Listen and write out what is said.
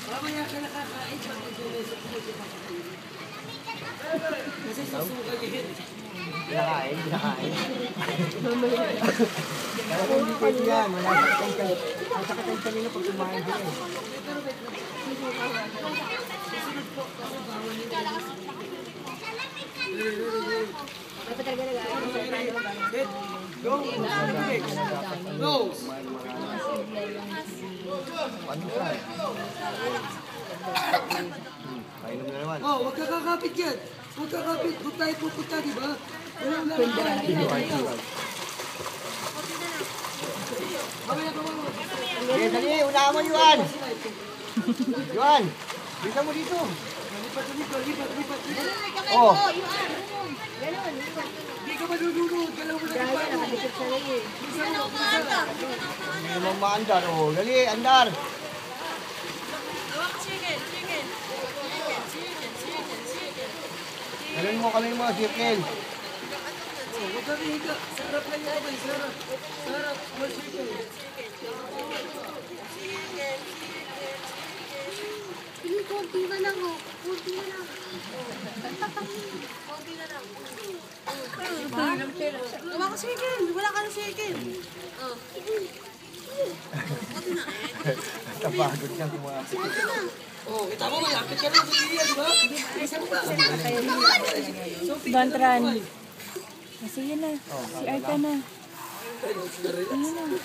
Mamaya ka nakakain pag nag-uusap mo sa papakain. Kasi susuka niya. Pinakain. Kaya kung hindi pwede yan, masakit ang kanina pag kumain din. Go! Go! Painom na naman. Oh, huwag ka kakapit yan. Huwag kakapit. Huwag tayo pupunta, di ba? Walang lalakad. Okay, dali, unahan mo, Yuan! Yuan! Bisa mo dito! Lipat. Oh! Hindi ka madudunod. Galaw mo na lipat mo. Hindi naman maandar, oh. Dali, andar! Galing mo kami mga circle. Huwag ka higa. Sarap lang yung kamay. Sarap. More circle. Konti na lang, oh. Konti na lang. Wala ka shaken. Wala ka na shaken. Napagod siyang kumapit. Oh, kita mo malapit ka na sa tiyan, di ba? Isa mo ba? Bantran. Kasi yun na. Si Arta na. Ayun na.